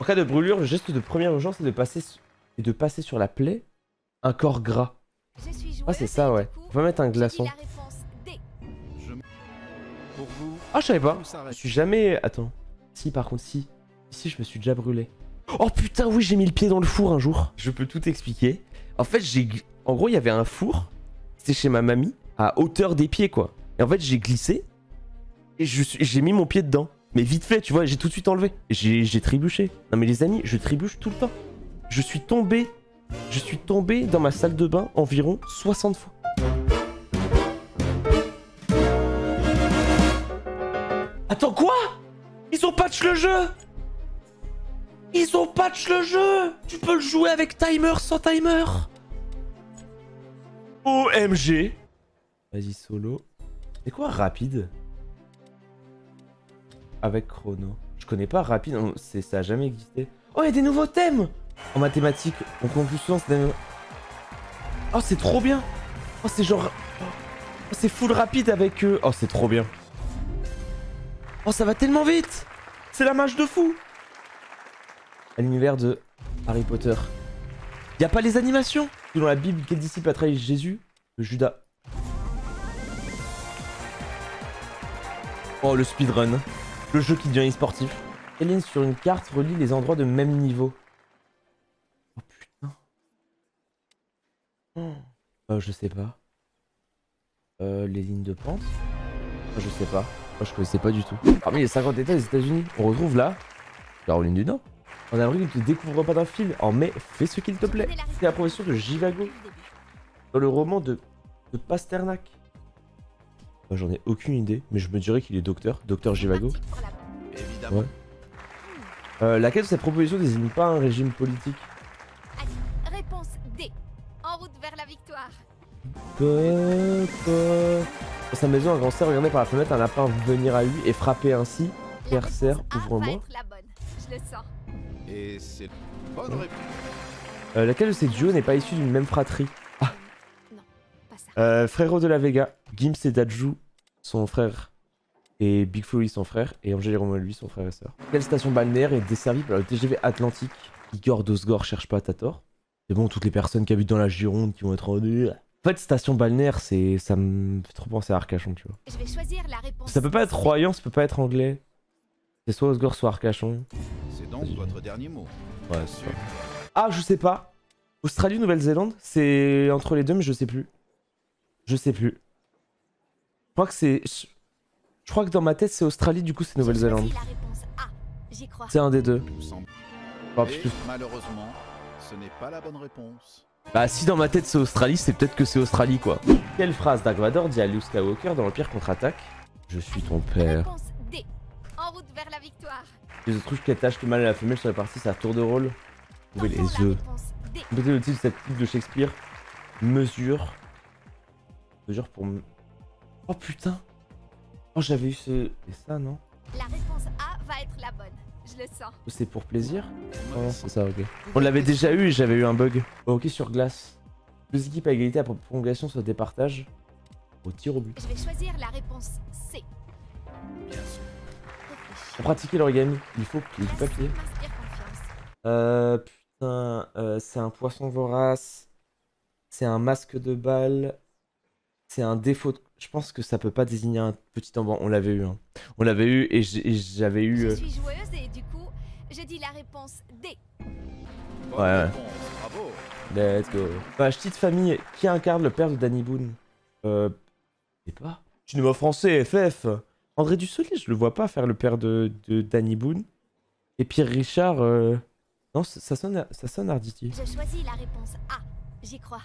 En cas de brûlure, le geste de première urgence est de passer sur la plaie un corps gras. Ah, c'est ça, ouais. On va mettre un glaçon. Ah, je savais pas. Je suis jamais... Attends. Si, par contre, si. Ici, je me suis déjà brûlé. Oh putain, oui, j'ai mis le pied dans le four un jour. Je peux tout expliquer. En fait, en gros, il y avait un four. C'était chez ma mamie. À hauteur des pieds, quoi. Et en fait, j'ai glissé. Et j'ai mis mon pied dedans. Mais vite fait, tu vois, j'ai tout de suite enlevé. J'ai trébuché. Non mais les amis, je trébuche tout le temps. Je suis tombé dans ma salle de bain environ 60 fois. Attends, quoi? Ils ont patch le jeu! Ils ont patch le jeu! Tu peux le jouer avec timer, sans timer! OMG! Vas-y, solo. C'est quoi rapide? Avec chrono. Je connais pas rapide, ça a jamais existé. Oh, il y a des nouveaux thèmes! En mathématiques, on conclut souvent c'est... Oh, c'est trop bien! Oh, c'est genre... Oh, c'est full rapide avec... Oh, c'est trop bien. Oh, ça va tellement vite! C'est la mage de fou! À l'univers de Harry Potter. Y a pas les animations! Selon la Bible, quel disciple a trahi Jésus? Le Judas. Oh, le speedrun. Le jeu qui devient e-sportif. Quelle ligne sur une carte relie les endroits de même niveau? Oh putain. Je sais pas. Les lignes de pente? Je sais pas. Je connaissais pas du tout. Parmi les 50 états des États-Unis, on retrouve la Caroline du Nord. En avril, tu ne découvres pas d'un fil. En mai, fais ce qu'il te plaît. C'est la profession de Jivago. Dans le roman de Pasternak. J'en ai aucune idée, mais je me dirais qu'il est docteur. Docteur Jivago. Ouais. Laquelle de ces propositions désigne pas un régime politique? Réponse D. En route vers la victoire. Dans sa maison, un grand cerf regardait par la fenêtre un lapin venir à lui et frapper ainsi. Père cerf, ouvre-moi. Je le sens. Et c'est bonne réponse. Laquelle de ces duos n'est pas issue d'une même fratrie? Ah. Non, pas ça. Frérot de la Vega, Gims et Dajou, son frère. Et Big Flo, son frère. Et Angèle et Romain, lui, son frère et sœur. Quelle station balnéaire est desservie par le TGV Atlantique? Igor Dosgor, cherche pas, t'as tort. C'est bon, toutes les personnes qui habitent dans la Gironde qui vont être en... En fait, station balnéaire, ça me fait trop penser à Arcachon, tu vois. Je vais choisir la réponse. Ça peut pas être Royan, ça peut pas être anglais. C'est soit Osgore, soit Arcachon. C'est donc votre dernier mot. Ouais, c'est sûr. Ah, je sais pas. Australie ou Nouvelle-Zélande? C'est entre les deux, mais je sais plus. Je sais plus. Je crois que c'est... Je crois que dans ma tête, c'est Australie, du coup, c'est Nouvelle-Zélande. C'est un des deux. Oh, malheureusement, ce n'est pas la bonne réponse. Bah, si dans ma tête, c'est Australie, c'est peut-être que c'est Australie, quoi. Quelle phrase Dark Vador dit à Luke Skywalker dans l'Empire contre-attaque? Je suis ton père. Réponse D. En route vers la victoire. Les autruches qui attachent le mâle et la femelle sur la partie, c'est à tour de rôle. Trouvez les œufs. Complétez le titre de cette coupe de Shakespeare. Mesure. Mesure pour... Oh putain. Oh, j'avais eu ce... Et ça, non? La réponse A va être la bonne. Je le sens. C'est pour plaisir? Oh, c'est ça, ok. On l'avait déjà eu et j'avais eu un bug. Hockey sur glace. Deux équipes à égalité après prolongation soit départage. Au tir au but. Je vais choisir la réponse C. Bien sûr. Pour pratiquer l'origami, il faut du papier. Putain, c'est un poisson vorace. C'est un masque de balle. C'est un défaut de... Je pense que ça peut pas désigner un petit emban. On l'avait eu, hein. On l'avait eu et j'avais eu... Je suis joueuse et du coup, je dis la réponse D. Bonne Ouais. réponse, bravo. Let's go. Petite famille, qui incarne le père de Danny Boone? Je sais pas. Cinéma français, FF. André Dussolier, je le vois pas faire le père de Danny Boone. Et Pierre Richard, non, ça sonne Arditi. Je choisis la réponse A. J'y crois.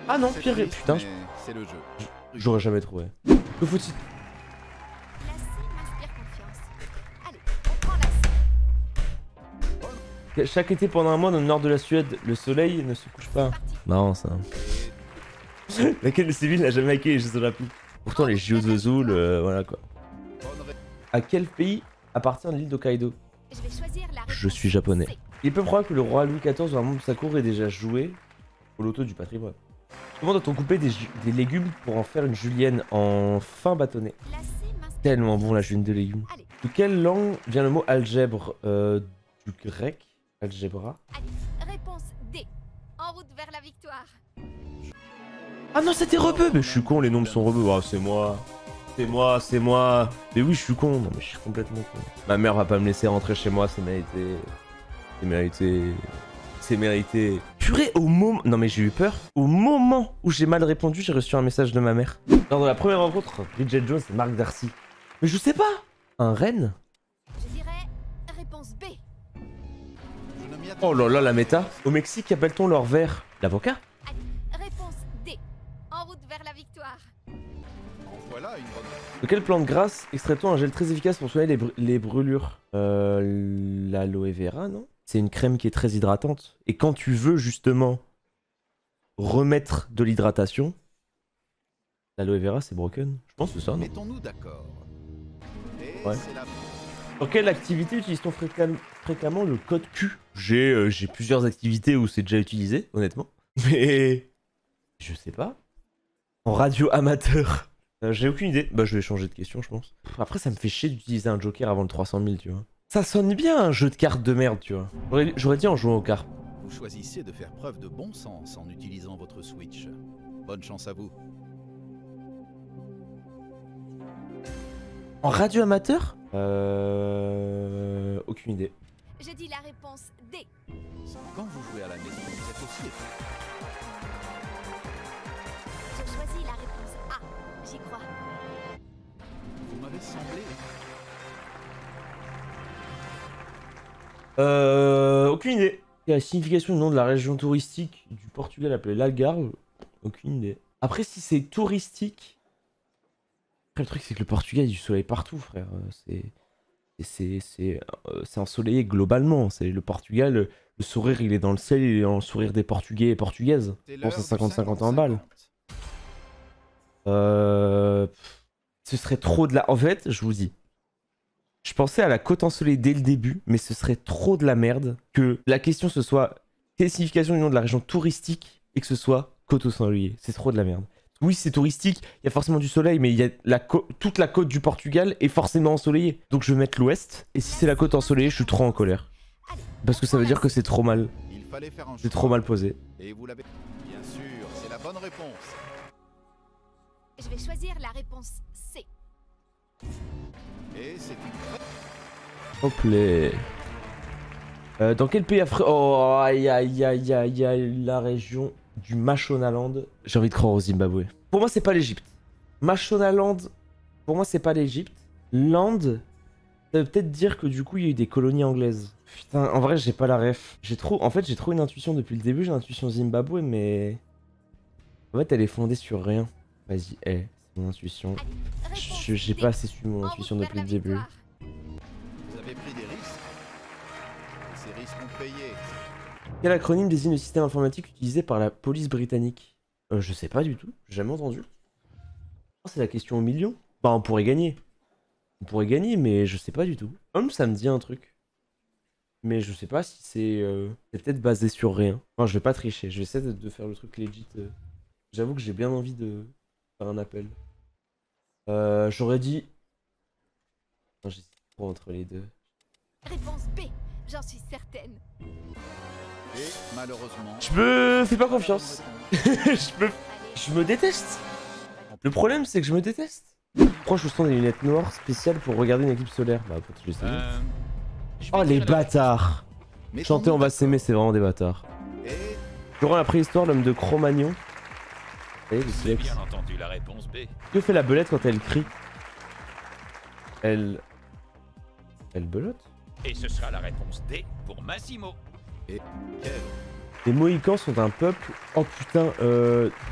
Ah non, C'est Pierre... triste, Putain, mais c'est le jeu. j'aurais jamais trouvé. Que faut-il... La C m'inspire confiance. Allez, on prend la C. Chaque été pendant un mois dans le nord de la Suède, le soleil ne se couche pas. Non, ça. Laquelle de ces villes n'a jamais accueilli les Jeux Olympiques? Pourtant, les JO de Vesoul, voilà quoi. À quel pays appartient l'île d'Hokkaido? Je vais choisir la réponse Je suis japonais. C. Il est peu probable que le roi Louis XIV ou un membre de sa cour ait déjà joué au loto du patrimoine. Comment doit-on couper des légumes pour en faire une julienne en fin bâtonnet? La C m'inspire Tellement bon la julienne de légumes. Allez, De quelle langue vient le mot algèbre? Du grec. Algebra. Allez, réponse D. En route vers la victoire. Ah non, c'était rebeu. Mais je suis con, les nombres sont rebeux. Oh, c'est moi. C'est moi, c'est moi. Mais oui, je suis con. Non, mais je suis complètement con. Ma mère va pas me laisser rentrer chez moi, c'est mérité. C'est mérité. C'est mérité. Purée, au moment... Non mais j'ai eu peur. Au moment où j'ai mal répondu, j'ai reçu un message de ma mère. Lors de la première rencontre, Bridget Jones et Mark Darcy. Mais je sais pas. Un renne? Je dirais réponse B. Oh là là, la méta. Au Mexique, qu'appelle-t-on leur verre? L'avocat? Allez, réponse D. En route vers la victoire. Voilà une bonne. De quelle plante grasse extrait-on un gel très efficace pour soigner les brûlures? L'aloe vera, non? C'est une crème qui est très hydratante. Et quand tu veux justement remettre de l'hydratation, l'aloe vera c'est broken. Je pense que c'est ça, non? Mettons-nous d'accord. Et Ouais. c'est la... Dans quelle activité utilise-t-on fréquemment le code Q? J'ai plusieurs activités où c'est déjà utilisé, honnêtement. Mais... je sais pas. En radio amateur. J'ai aucune idée. Bah je vais changer de question, je pense. Après ça me fait chier d'utiliser un joker avant le 300 000, tu vois. Ça sonne bien un jeu de cartes de merde, tu vois. J'aurais dit en jouant aux cartes. Vous choisissez de faire preuve de bon sens en utilisant votre Switch. Bonne chance à vous. En radio amateur? Aucune idée. Je dis la réponse D. Quand vous jouez à la maison, vous êtes aussi effrayé. Je choisis la réponse A. J'y crois. Vous m'avez semblé... Aucune idée. La signification du nom de la région touristique du Portugal appelée l'Algarve? Aucune idée. Après, si c'est touristique... Après, le truc, c'est que le Portugal, il y a du soleil partout, frère. C'est ensoleillé globalement. C'est le Portugal, le sourire, il est dans le ciel, il est dans le sourire des Portugais et Portugaises. Je pense à 50-50 en balle. Ce serait trop de la... En fait, je vous dis. Je pensais à la côte ensoleillée dès le début, mais ce serait trop de la merde que la question ce soit quelle signification du nom de la région touristique et que ce soit côte ensoleillée. C'est trop de la merde. Oui, c'est touristique, il y a forcément du soleil, mais il y a toute la côte du Portugal est forcément ensoleillée. Donc je vais mettre l'ouest, et si c'est la côte ensoleillée, je suis trop en colère. Parce que ça veut dire que c'est trop mal. Il fallait faire un C'est trop mal posé. Et vous l'avez... Bien sûr, c'est la bonne réponse. Je vais choisir la réponse C. Et c'est une... Hop là. Dans quel pays africain... Oh, aïe aïe aïe aïe aïe, la région du Mashonaland. J'ai envie de croire au Zimbabwe. Pour moi, c'est pas l'Egypte. Mashonaland, pour moi, c'est pas l'Egypte. Land, ça veut peut-être dire que du coup, il y a eu des colonies anglaises. Putain, en vrai, j'ai pas la ref. En fait, j'ai trop une intuition depuis le début. J'ai l'intuition Zimbabwe, mais... En fait, elle est fondée sur rien. Vas-y, c'est mon intuition. J'ai pas assez suivi mon intuition depuis le début. Vous avez pris des risques. Et ces risques ont payé. Quel acronyme désigne le système informatique utilisé par la police britannique? Je sais pas du tout, j'ai jamais entendu. Oh, c'est la question au million. Bah on pourrait gagner. On pourrait gagner, mais je sais pas du tout. Ça me dit un truc. Mais je sais pas si c'est peut-être basé sur rien. Enfin, je vais pas tricher, je vais essayer de faire le truc legit. J'avoue que j'ai bien envie de faire un appel. J'aurais dit... Non, j'hésite trop entre les deux. Réponse B. J'en suis certaine. Et malheureusement... Je me fais pas confiance. Je me déteste. Le problème, c'est que je me déteste. Pourquoi je sens des lunettes noires spéciales pour regarder une éclipse solaire? Bah, pour je sais. Oh, les bâtards. Chanter, on va s'aimer, c'est vraiment des bâtards. Durant la préhistoire, l'homme de Cro-Magnon. J'ai bien entendu la réponse B. Que fait la belette quand elle crie? Elle belote? Et ce sera la réponse D pour Massimo. Et quel... Les Mohicans sont un peuple... Oh putain,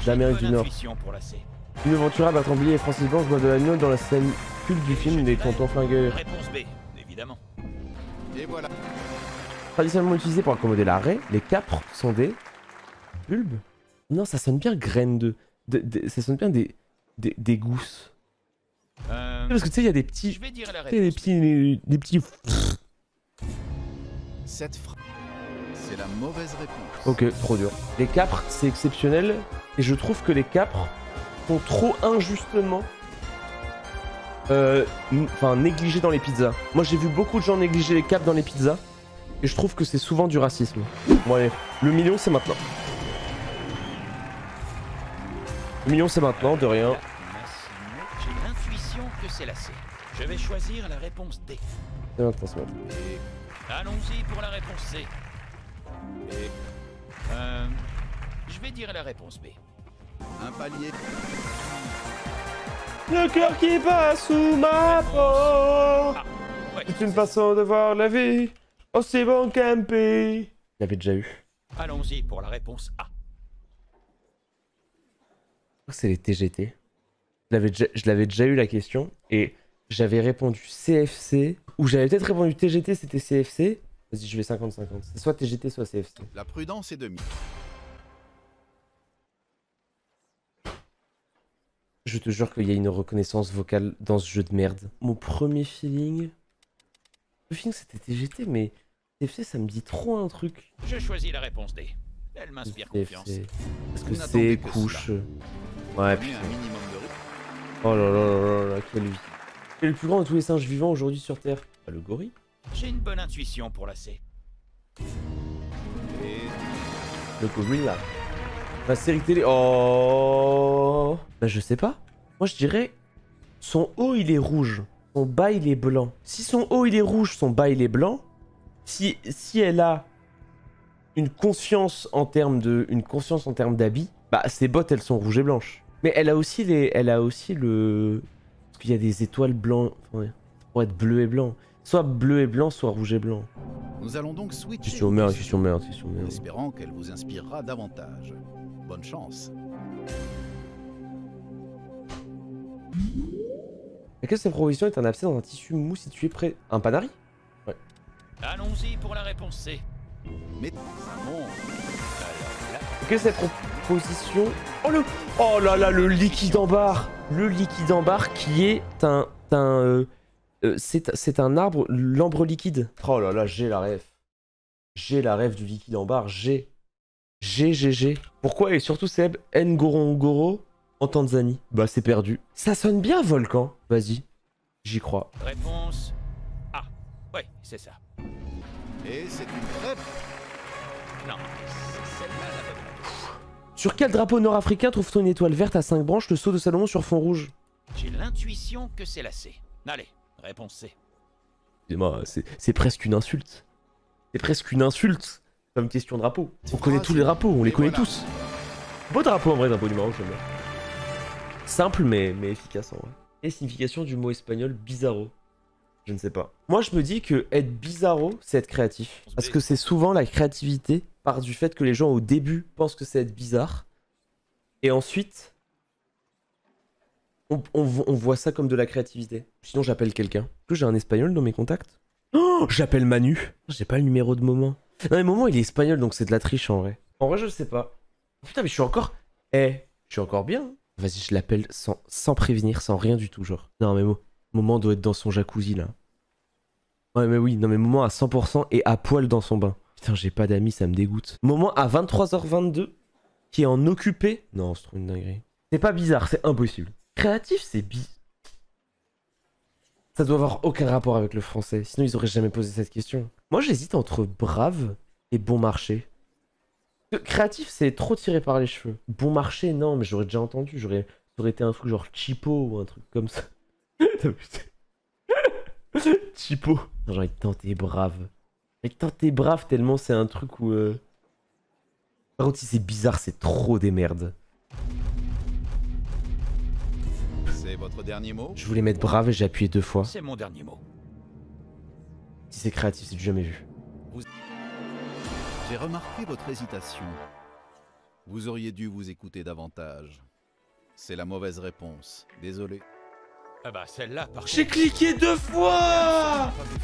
d'Amérique du Nord. Pour la C. Une Ventura, Bertrand Blier et Francis Blanche boivent de l'agneau dans la scène culte du film des Tontons Flingueurs. Réponse B, évidemment. Et voilà. Traditionnellement utilisés pour accommoder la raie, les capres sont des... bulbes? Non, ça sonne bien graines ça sonne bien des gousses. Parce que tu sais, il y a des petits... Je vais dire la Tu sais, des petits... Cette phrase, c'est la mauvaise réponse. Ok, trop dur. Les capres, c'est exceptionnel. Et je trouve que les capres sont trop injustement Enfin, négliger dans les pizzas. Moi, j'ai vu beaucoup de gens négliger les capes dans les pizzas. Et je trouve que c'est souvent du racisme. Bon, allez, le million, c'est maintenant. Le million, c'est maintenant, de rien. J'ai l'intuition que c'est la C. Je vais choisir la réponse D. C'est maintenant, c'est maintenant. Allons-y pour la réponse C. Et... je vais dire la réponse B. Un palier. Le cœur qui bat sous ma peau. Ah, ouais, C'est une façon de voir la vie. Oh, c'est bon camper. Je l'avais déjà eu. Allons-y pour la réponse A. C'est les TGT. Je l'avais déjà eu la question. Et j'avais répondu CFC. Ou j'avais peut-être répondu TGT, c'était CFC. Vas-y, je vais 50-50. C'est soit TGT, soit CFC. La prudence est de mise. Je te jure qu'il y a une reconnaissance vocale dans ce jeu de merde. Mon premier feeling... Le feeling c'était TGT, mais CFC ça me dit trop un truc. Je choisis la réponse D. Elle m'inspire confiance. Parce que Vous n'attendez c'est que couche. cela. Ouais, Prenez putain. un minimum de rythme. Oh là là là là là, quelle vie. Quel est le plus grand de tous les singes vivants aujourd'hui sur Terre? Bah, le gorille. J'ai une bonne intuition pour la C. Et Le gorilla. La série télé. Oh. Bah je sais pas. Moi je dirais son haut il est rouge, son bas il est blanc. Si son haut il est rouge, son bas il est blanc. Si elle a une conscience en termes d'habits, bah ses bottes elles sont rouges et blanches. Mais elle a aussi le parce qu'il y a des étoiles blancs, enfin, ça pourrait être bleu et blanc. Soit bleu et blanc, soit rouge et blanc. nous allons donc switcher. Question merde, question merde. En espérant qu'elle vous inspirera davantage. Bonne chance. Laquelle de ces propositions est un abcès dans un tissu mou situé près... Un panari? Ouais. Allons-y pour la réponse C. Mais bon. Alors là, Laquelle de ces propositions... Oh là là, le liquide en barre. Le liquide en barre qui est c'est un arbre, l'ambre liquide. Oh là là, j'ai la ref. J'ai la ref du liquide en barre, G. Pourquoi et surtout Seb Ngorongoro en Tanzanie? Bah c'est perdu. Ça sonne bien volcan. Vas-y, j'y crois. réponse A. Ouais, c'est ça. Et c'est une très... Non, c'est celle-là la bonne réponse. Sur quel drapeau nord-africain trouve-t-on une étoile verte à 5 branches, le sceau de Salomon sur fond rouge? J'ai l'intuition que c'est la C. Allez, réponse C. Excusez-moi, c'est presque une insulte. C'est presque une insulte comme question drapeau. On connaît tous les drapeaux, on les connaît tous. Beau drapeau en vrai, drapeau du Maroc, j'aime bien. Simple mais efficace en vrai. Et signification du mot espagnol bizarro? Je ne sais pas. Moi je me dis que être bizarro, c'est être créatif. Parce que c'est souvent la créativité part du fait que les gens au début pensent que c'est être bizarre. Et ensuite, on voit ça comme de la créativité. Sinon j'appelle quelqu'un. Est-ce que j'ai un espagnol dans mes contacts? Oh, j'appelle Manu. J'ai pas le numéro de Moment. Non mais Moment il est espagnol donc c'est de la triche en vrai. En vrai je sais pas. Putain mais je suis encore... je suis encore bien. Vas-y je l'appelle sans prévenir, sans rien du tout genre. Non mais Moment doit être dans son jacuzzi là. Ouais mais oui, non mais Moment à 100% et à poil dans son bain. Putain j'ai pas d'amis, ça me dégoûte. Moment à 23h22 qui est en occupé. Non c'est trop une dinguerie. C'est pas bizarre, c'est impossible. Créatif c'est ça doit avoir aucun rapport avec le français, sinon ils auraient jamais posé cette question. Moi j'hésite entre brave et bon marché. Créatif c'est trop tiré par les cheveux. Bon marché non mais j'aurais déjà entendu, ça aurait été un truc genre Chipo ou un truc comme ça. Chipo. J'ai envie de tenter brave. J'ai tenter brave tellement c'est un truc où... Par contre si c'est bizarre c'est trop des merdes. C'est votre dernier mot? Je voulais mettre brave et j'ai appuyé 2 fois. C'est mon dernier mot. Si c'est créatif c'est du jamais vu. J'ai remarqué votre hésitation. Vous auriez dû vous écouter davantage. C'est la mauvaise réponse. Désolé. Ah bah celle-là par J'ai contre... cliqué 2 fois. Pas défini.